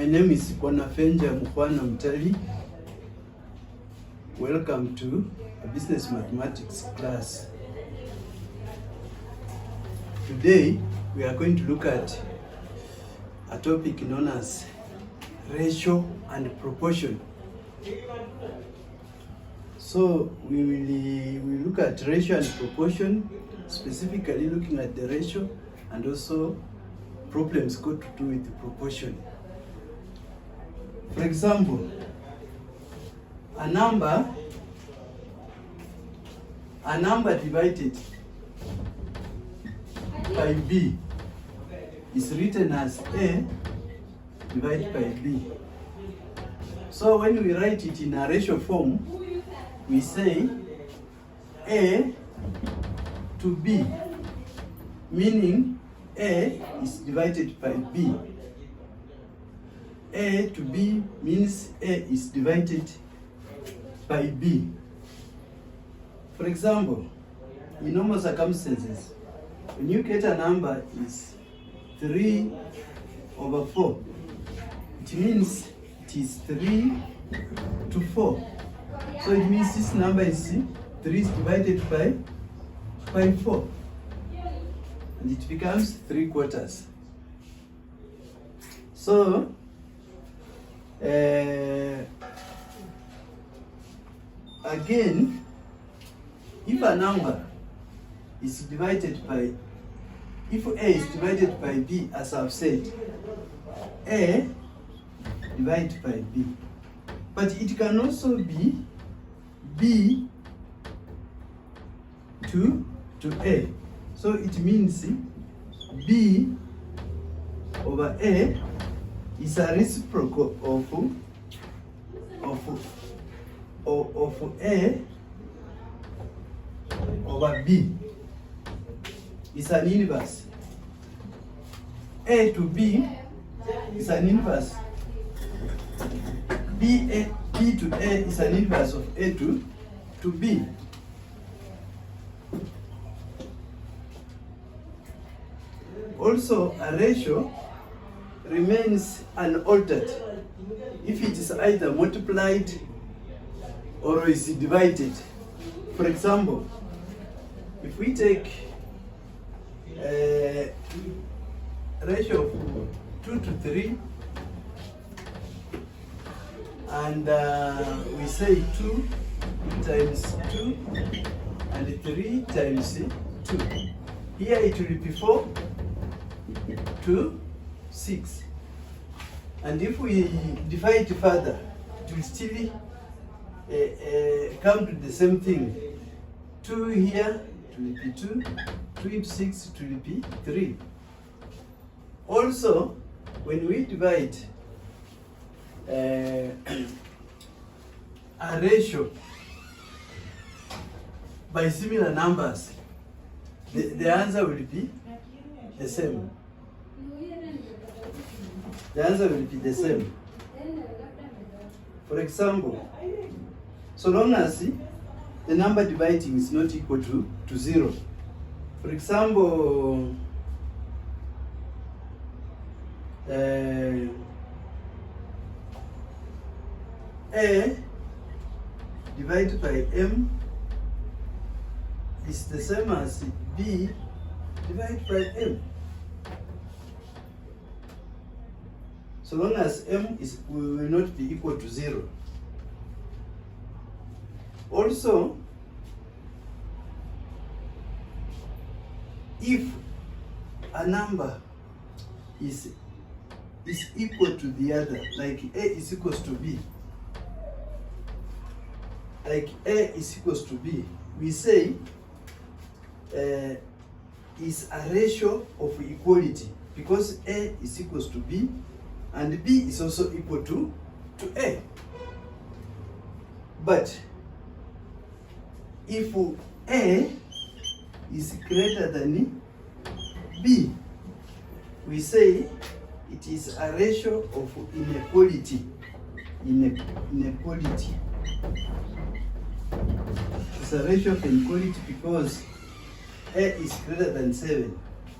My name is BONAVENTURE. Welcome to a business mathematics class. Today we are going to look at a topic known as ratio and proportion. So we will look at ratio and proportion, specifically looking at the ratio and also problems got to do with the proportion. For example, a number divided by b is written as a divided by b. So when we write it in a ratio form, we say a to b, meaning a is divided by b. A to b means a is divided by b. For example, in normal circumstances, when you get a number is 3/4, it means it is 3 to 4. So it means this number is 3 is divided by 4. And it becomes 3/4. So again, if a number is divided by, if a is divided by b, as I've said, a divided by b, but it can also be b to a. So it means b over a is a reciprocal of a over b. It's an inverse. A to b is an inverse. B to a is an inverse of a to b. Also, a ratio remains unaltered if it is either multiplied or is divided. For example, if we take a ratio of 2 to 3 and we say 2 times 2 and 3 times 2, here it will be 4 to 6. And if we divide further, it will still come to the same thing. 2 here, it will be 2. 2 into 6, it will be 3. Also, when we divide a ratio by similar numbers, the answer will be the same. The answer will be the same. For example, so long as the number dividing is not equal to 0. For example, A divided by m is the same as b divided by m. So long as m will not be equal to 0. Also, if a number is equal to the other, like a is equals to b, we say is a ratio of equality, because a is equals to b and b is also equal to a. But if a is greater than b, we say it is a ratio of inequality. It's a ratio of inequality because a is greater than 7.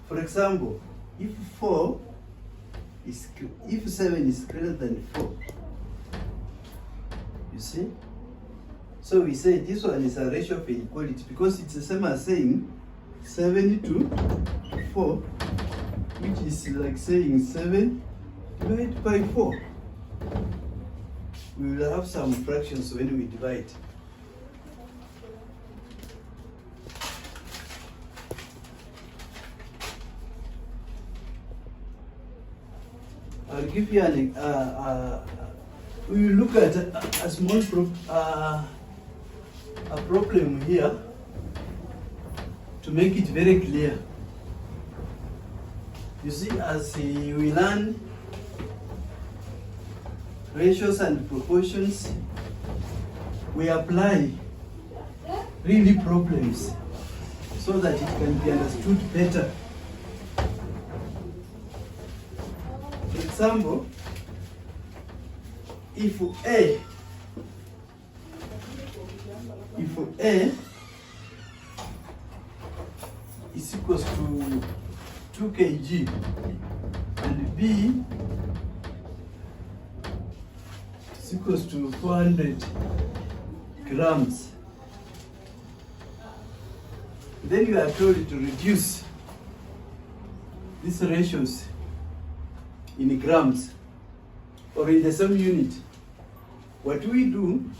For example, if 4 if 7 is greater than 4, you see? So we say this one is a ratio of inequality because it's the same as saying 7 to 4, which is like saying 7 divided by 4. We will have some fractions when we divide. I'll give you an we will look at a small problem here to make it very clear. You see, as we learn ratios and proportions, we apply really problems so that it can be understood better. For example, if A is equals to 2 kg and B is equals to 400 grams, then you are told to reduce these ratios in grams or in the same unit. What we do,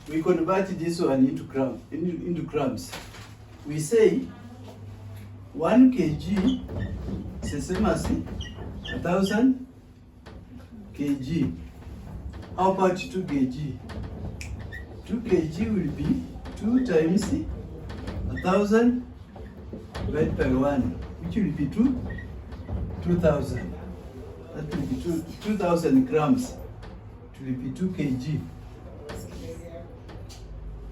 we convert this one into grams. We say 1 kg is the same as 1,000 kg. How about 2 kg? 2 kg will be 2 times 1,000 divided by 1, which will be 2,000. That will be 2,000 grams. It will be 2 kg.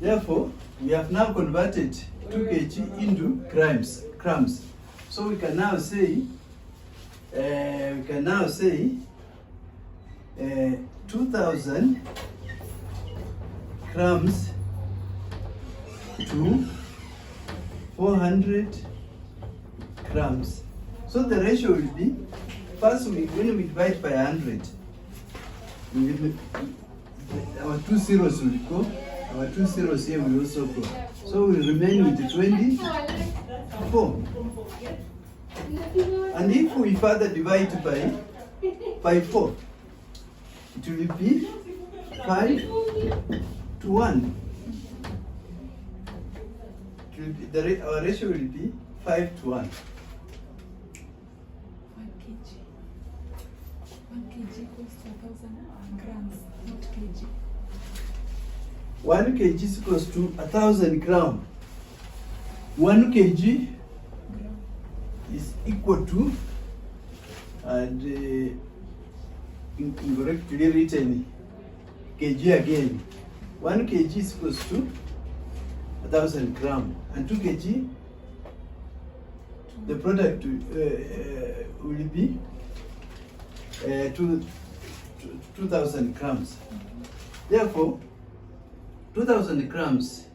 Therefore, we have now converted 2 kg into grams. So we can now say 2,000 grams to 400 grams. So the ratio will be, first when we divide by 100, our 2 zeros will go, our 2 zeros here will also go. So we remain with 24. And if we further divide by 4, it will be 5 to 1. It will be, our ratio will be 5 to 1. 1 kg equals to 1,000 grams, not kg. 1 kg is equals to 1,000 grams. 1 kg is equal to, and incorrectly written kg again. 1 kg is equals to 1,000 grams, and 2 kg, the product will be 2,000 grams. Therefore, 2,000 grams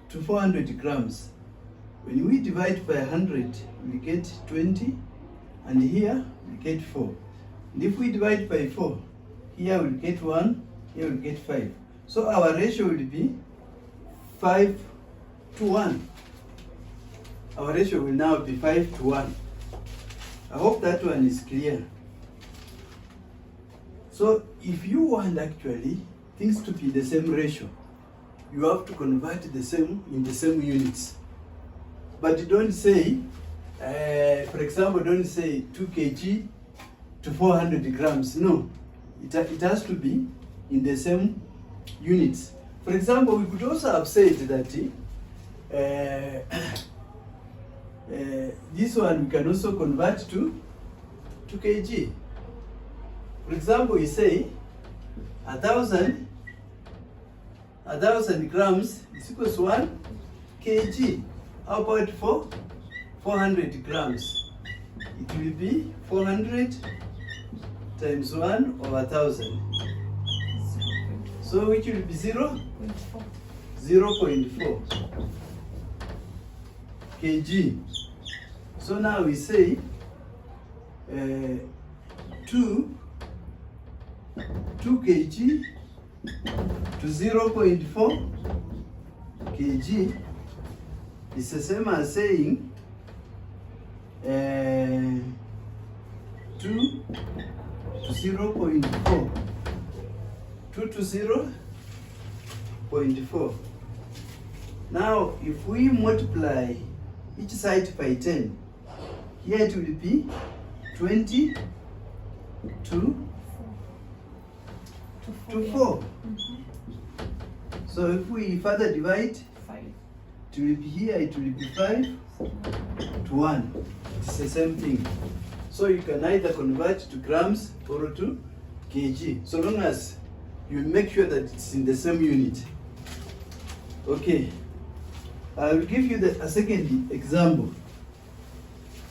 to 400 grams. When we divide by 100, we get 20, and here we get 4. And if we divide by 4, here we get 1, here we get 5. So our ratio will be 5 to 1. Our ratio will now be 5 to 1. I hope that one is clear. So if you want actually things to be the same ratio, you have to convert the same in the same units. But don't say, for example, don't say 2 kg to 400 grams. No, it has to be in the same units. For example, we could also have said that this one we can also convert to kg. For example, we say 1,000 grams is equals to 1 kg. How about 400 grams? It will be 400 times 1 over 1,000. So which will be 0.4 kg. So now we say 2 kg to 0.4 kg is the same as saying 2 to 0.4. 2 to 0.4. Now, if we multiply each side by 10, here it will be 20 to 4. So if we further divide, 5. it will be here, it will be 5 to 1. It's the same thing. So you can either convert to grams or to kg, so long as you make sure that it's in the same unit. Okay, I will give you a second example.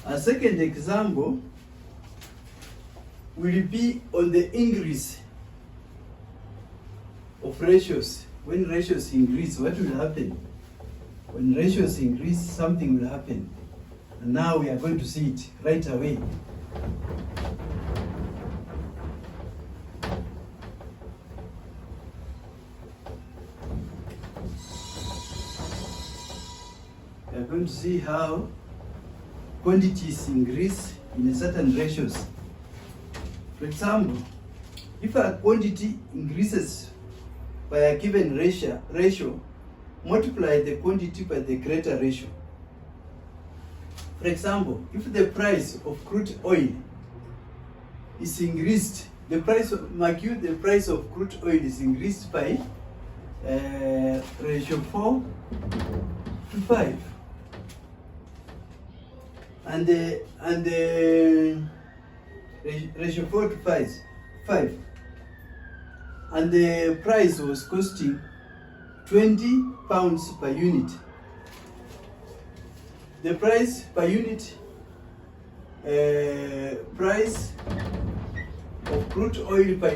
A second example will be on the increase of ratios. When ratios increase, what will happen? When ratios increase, something will happen. And now we are going to see it right away. We are going to see how quantities increase in a certain ratios. For example, if a quantity increases by a given ratio, multiply the quantity by the greater ratio. For example, if the price of crude oil is increased, the price of crude oil is increased by ratio 4 to 5. And the ratio 4 to 5. And the price was costing 20 pounds per unit. The price per unit, price of crude oil per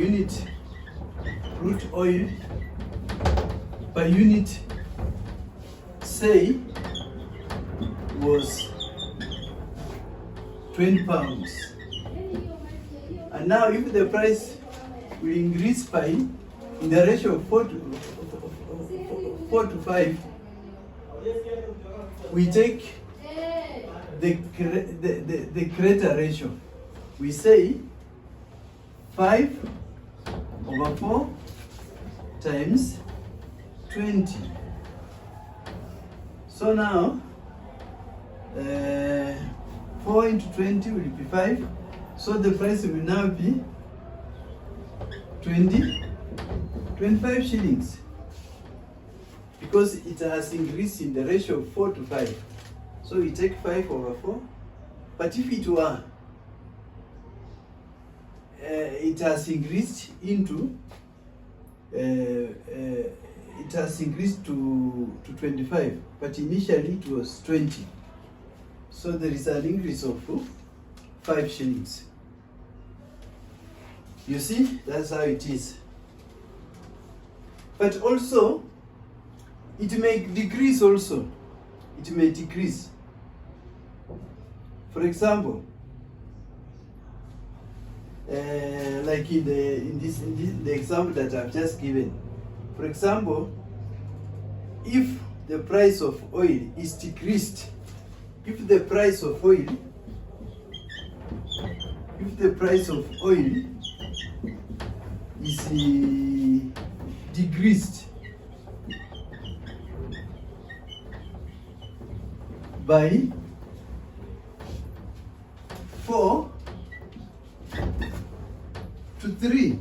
unit, say was 20 pounds. And now if the price will increase by, in the ratio of 4 to 5, we take the greater ratio. We say 5 over 4 times 20. So now 4 into 20 will be 5. So the price will now be 25 shillings, because it has increased in the ratio of 4 to 5. So we take 5 over 4. But if it were, it has increased into, it has increased to 25, but initially it was 20. So there is an increase of 5 shillings. You see, that's how it is. But also, it may decrease also. It may decrease. For example, like in the example that I've just given. For example, if the price of oil is decreased, if the price of oil is decreased by 4 to 3,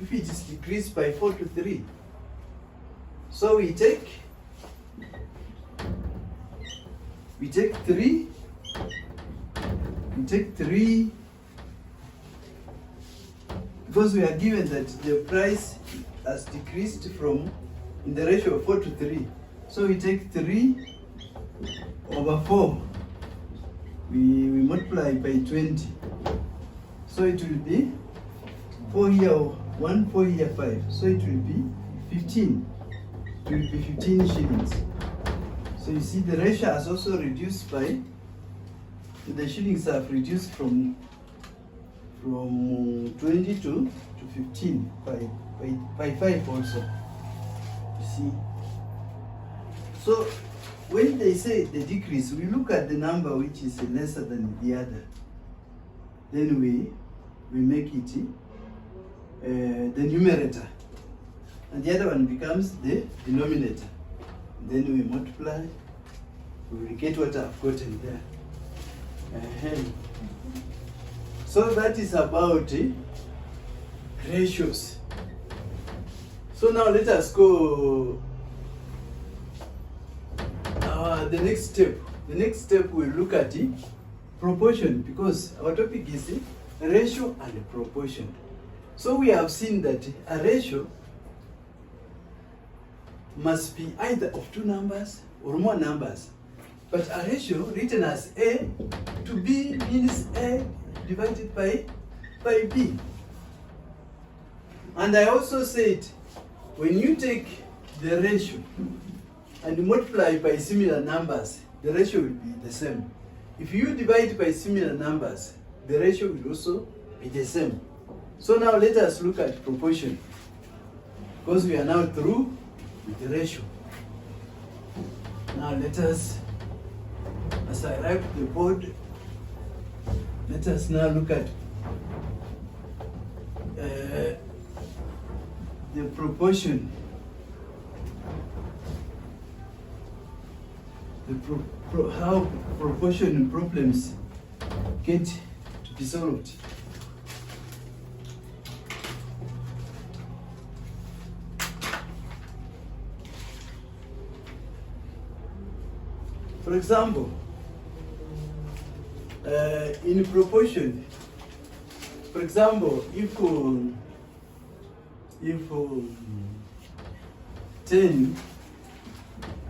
if it is decreased by 4 to 3, so we take 3, because we are given that the price has decreased from, in the ratio of 4 to 3. So we take 3 over 4. We multiply by 20. So it will be 4 here 1, 4 here 5. So it will be 15. It will be 15 shillings. So you see the ratio has also reduced by, the shillings have reduced from from 20 to 15 by 5 also. You see. So when they say the decrease, we look at the number which is lesser than the other. Then we make it the numerator, and the other one becomes the denominator. Then we multiply, we will get what I've gotten there. So that is about ratios. So now let us go the next step. The next step we'll look at proportion, because our topic is ratio and proportion. So we have seen that a ratio must be either of two numbers or more numbers. But a ratio written as A to B means A divided by B. And I also said, when you take the ratio and multiply by similar numbers, the ratio will be the same. If you divide by similar numbers, the ratio will also be the same. So now let us look at proportion, because we are now through with the ratio. Now let us, as I write the board, let us now look at the proportion. How proportion problems get to be solved. For example, in proportion, for example, if 10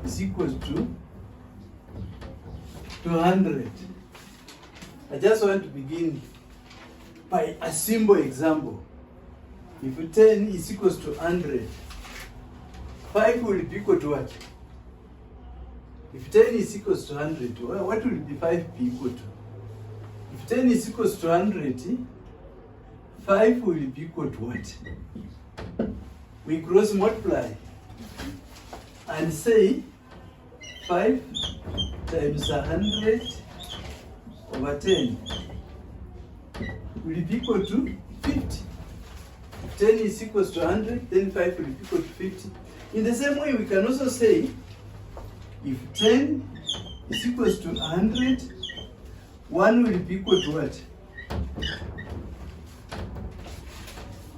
is equal to 200, I just want to begin by a simple example. If 10 is equal to 100, 5 will be equal to what? If 10 is equal to 100, what will be 5 be equal to? If 10 is equal to 100, 5 will be equal to what? We cross multiply and say 5 times 100 over 10 will be equal to 50. If 10 is equal to 100, then 5 will be equal to 50. In the same way, we can also say if 10 is equal to 100, 1 will be equal to what?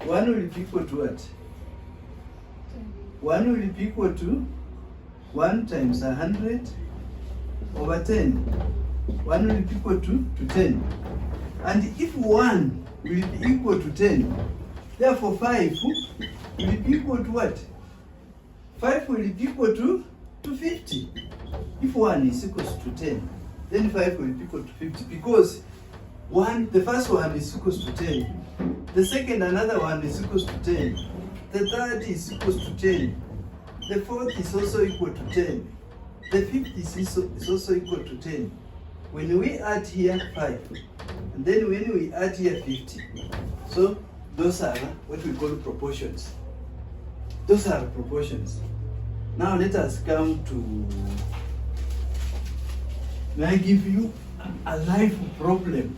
1 will be equal to what? 1 will be equal to 1 times 100 over 10. 1 will be equal to 10. And if 1 will be equal to 10, therefore 5 will be equal to what? 5 will be equal to 50. If 1 is equal to 10, then 5 will be equal to 50, because the first one is equal to 10, the second, another one is equal to 10, the third is equal to 10, the fourth is also equal to 10, the fifth is also equal to 10. When we add here 5, and then when we add here 50, so those are what we call proportions. Those are proportions. Now let us come to, may I give you a life problem.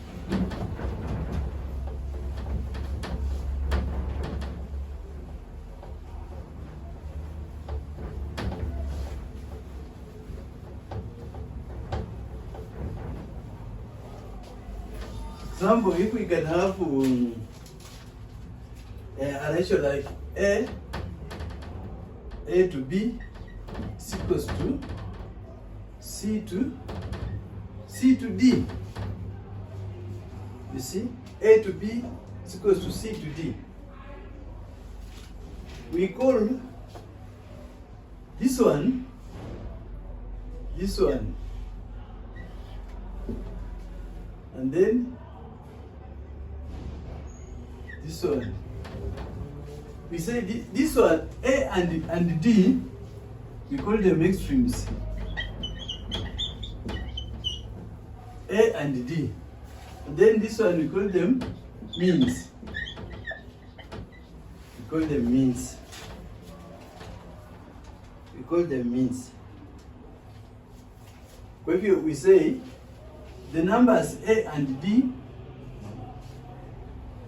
Example, if we can have a ratio like A to B is equals to C to D. You see, A to B is equals to C to D. We call this one, and then this one. We say this one, A and D, we call them extremes. A and D. And then this one we call them means. We call them means. We call them means. If we say the numbers A and D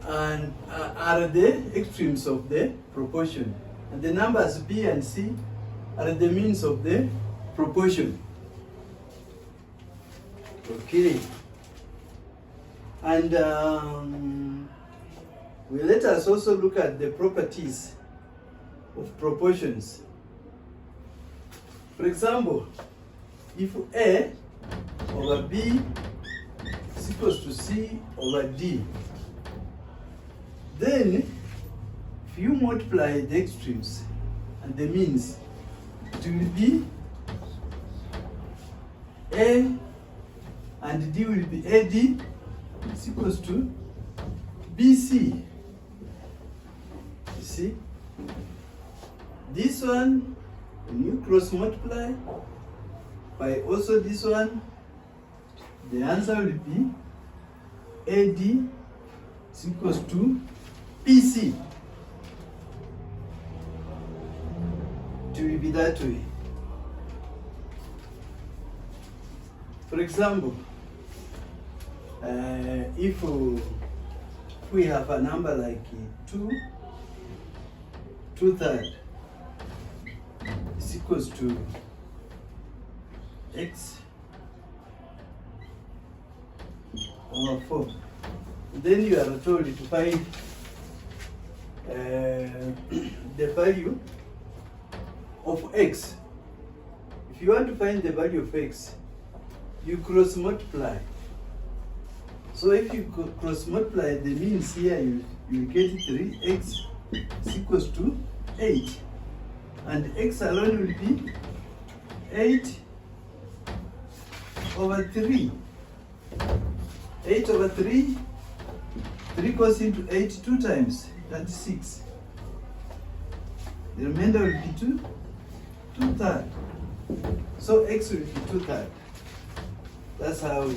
and are the extremes of the proportion, and the numbers B and C are the means of the proportion. Okay. And let us also look at the properties of proportions. For example, if A over B is equals to C over D, then if you multiply the extremes and the means, it will be A and D will be AD is equals to BC. You see? This one, when you cross multiply by also this one, the answer will be AD is equals to BC. It will be that way. For example, if we have a number like 2/3 is equals to x over 4, then you are told to find the value of x. If you want to find the value of x, you cross multiply. So if you cross multiply the means here, you get 3x is equals to 8. And x alone will be 8 over 3. 8 over 3, 3 goes into 8 2 times, that's 6. The remainder will be 2/3. So x will be 2/3. That's how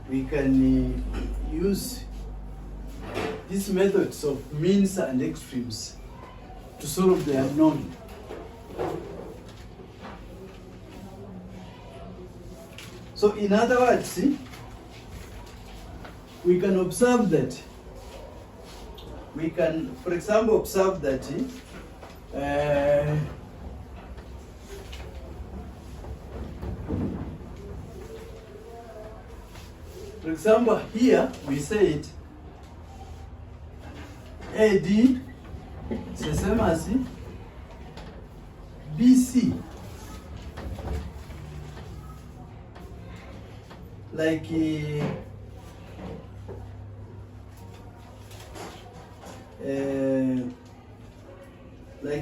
we can use these methods of means and extremes to solve the unknown. So in other words, we can observe that, we can, for example, observe that for example, here we said AD is the same as BC. Like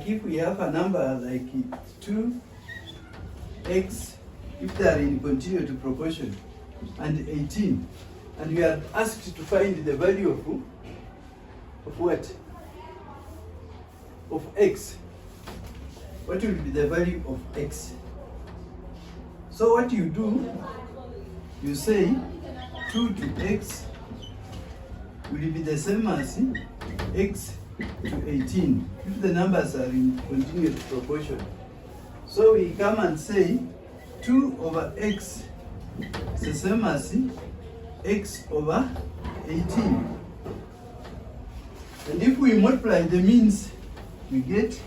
if we have a number like 2x, if they are in continuous proportion, and 18, and we are asked to find the value of what? Of x. What will be the value of x? So what you do, you say 2 to x will be the same as x to 18 if the numbers are in continuous proportion. So we come and say 2 over x is the same as x over 18. And if we multiply the means, we get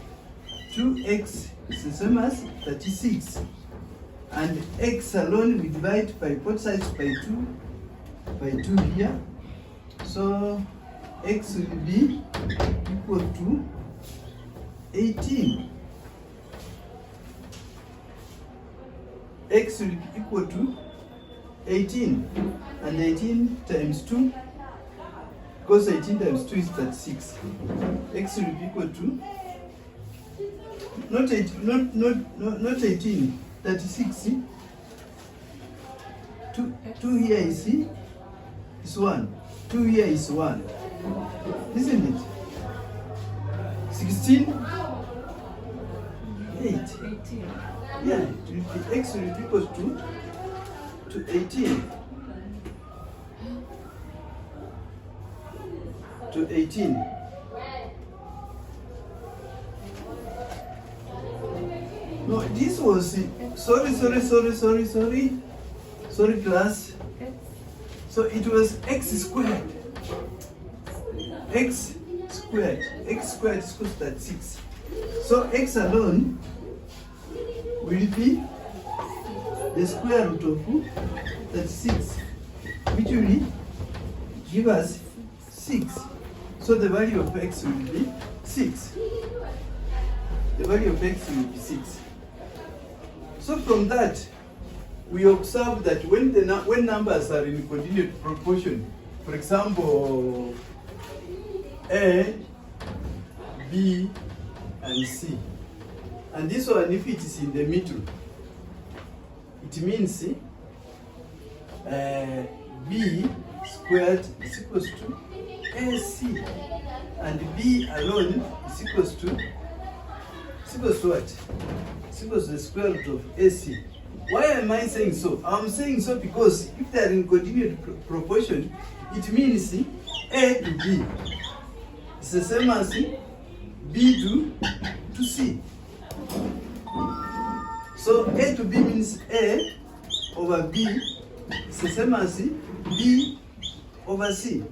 2x is the same as 36. And x alone we divide by both sides by 2 here. So x will be equal to 18. X will be equal to 18. And 18 times 2, because 18 times 2 is 36. X will be equal to not 18, 36. 2 here is 1. 2 here is 1. Isn't it? 16? 8. 18. Yeah, x will be equal to 18. to 18. No, this was, sorry class. So it was x squared. X squared is equal to 36. So x alone will be the square root of 36, which will give us 6. So the value of x will be 6. The value of x will be 6. So from that, we observe that when numbers are in continued proportion, for example, A, B, and C, and this one, if it is in the middle, it means B squared is equals to AC, and B alone is equals to what? It's equals to the square root of AC. Why am I saying so? I'm saying so because if they are in continued proportion, it means A to B is the same as B to C. So A to B means A over B is the same as B over C.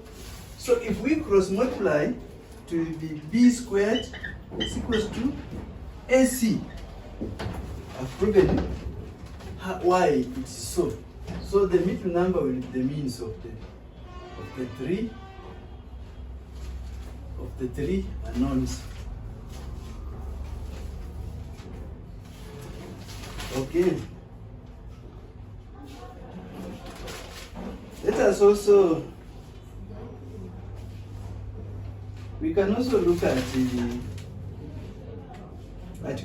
So if we cross multiply, it will be B squared is equals to AC. I've proven why it is so. So the middle number will be the means of the three unknowns. Okay. Let us also, we can also look at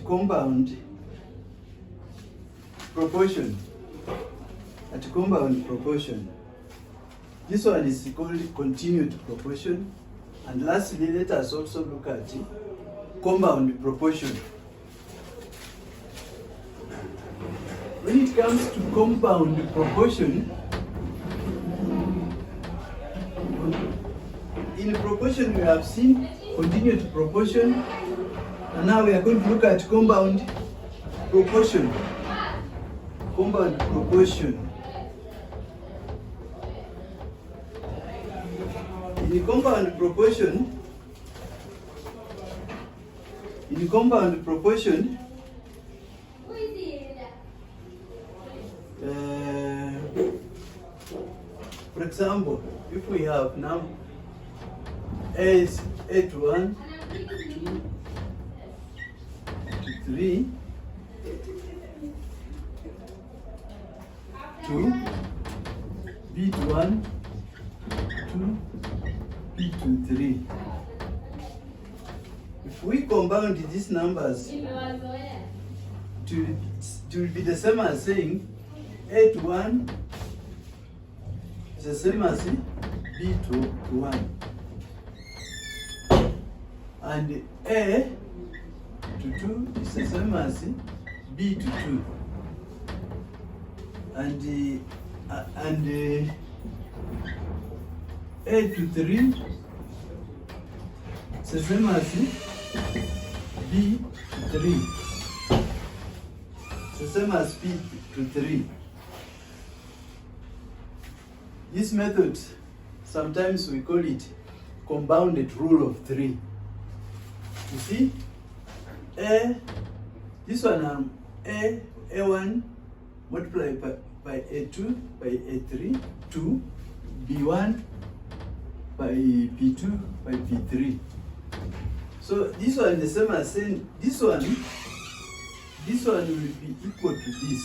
compound proportion. At compound proportion. This one is called continued proportion. And lastly, let us also look at compound proportion. When it comes to compound proportion, in proportion we have seen continued proportion, and now we are going to look at compound proportion. Compound proportion. In compound proportion, for example, if we have now A is A to 1, 2 to 3, 2, B to 1, 2, B to 3. If we compound these numbers, it will be the same as saying A to 1 is the same as B to 1. And A to 2 is the same as B to 2. And A to 3 is the same as B to 3. It's the same as B to 3. This method, sometimes we call it compounded rule of 3. You see, this one A1 multiplied by A2 by A3, 2, B1 by B2 by B3. So this one is the same as saying this one will be equal to this.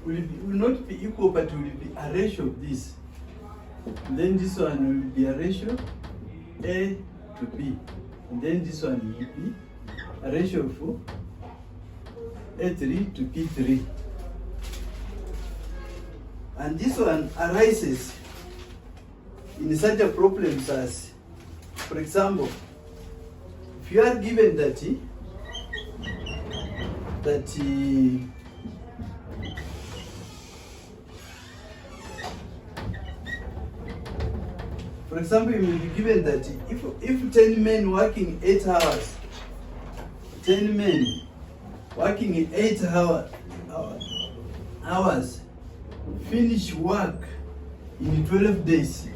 Will not be equal, but will be a ratio of this. And then this one will be a ratio A to B. And then this one will be a ratio of A3 to P3. And this one arises in such a problems as, for example, if you are given that For example, you will be given that if 10 men working 8 hours, 10 men working 8 hours finish work in 12 days.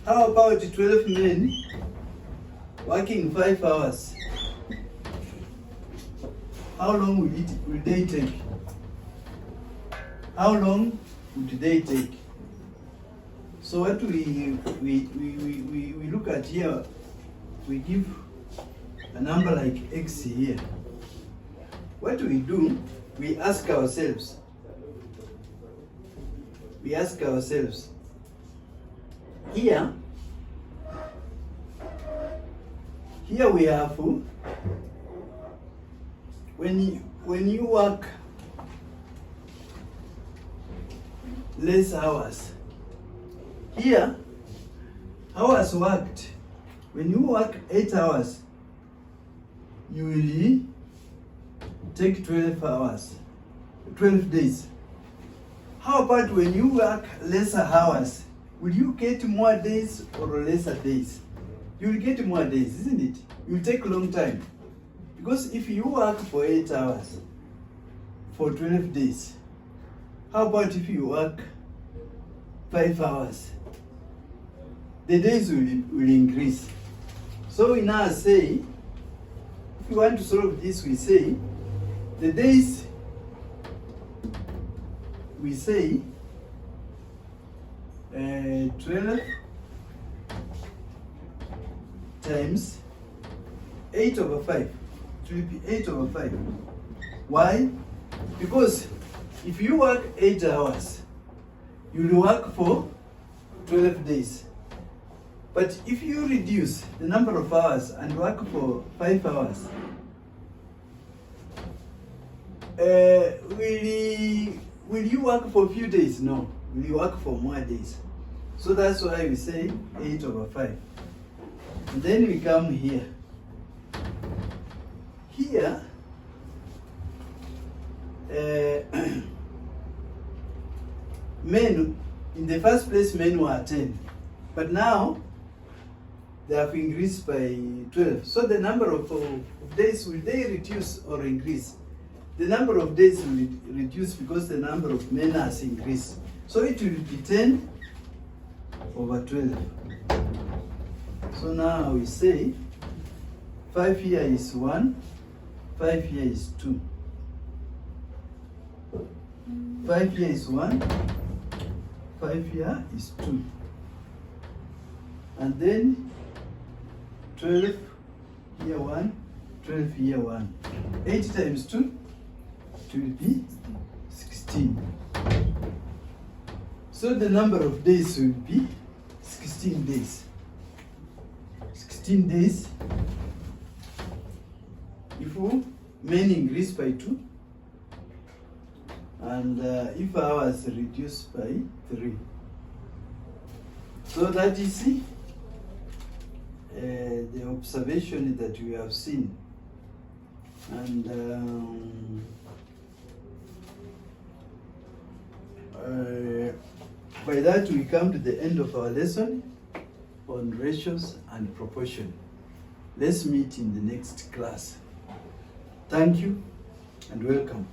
How about 12 men working 5 hours? How long will they take? How long would they take? So what we look at here, we give a number like X here. What do? We ask ourselves. Here we have when you work less hours. Here, hours worked. When you work 8 hours, you will take 12 hours, 12 days. How about when you work lesser hours? Will you get more days or lesser days? You will get more days, isn't it? It will take a long time. Because if you work for 8 hours for 12 days, how about if you work 5 hours? The days will increase. So we now say, if we want to solve this, we say, the days, we say 12 times 8/5. It will be 8/5. Why? Because if you work 8 hours, you will work for 12 days. But if you reduce the number of hours and work for 5 hours, will you work for a few days? No. Will you work for more days? So that's why we say 8/5. And then we come here. Here, men, in the first place, men were 10. But now, they have increased by 12. So the number of days, will they reduce or increase? The number of days will reduce because the number of men has increased. So it will be 10/12. So now we say 5 here is 1, 5 here is 2. 5 here is 1, 5 here is 2. And then 12 here 1, 12 here 1. 8 times 2, it will be 16. So the number of days will be 16 days. 16 days. If men increase by 2, and if hours reduce by 3. So that is the observation that we have seen. And by that we come to the end of our lesson on ratios and proportion. Let's meet in the next class. Thank you and welcome.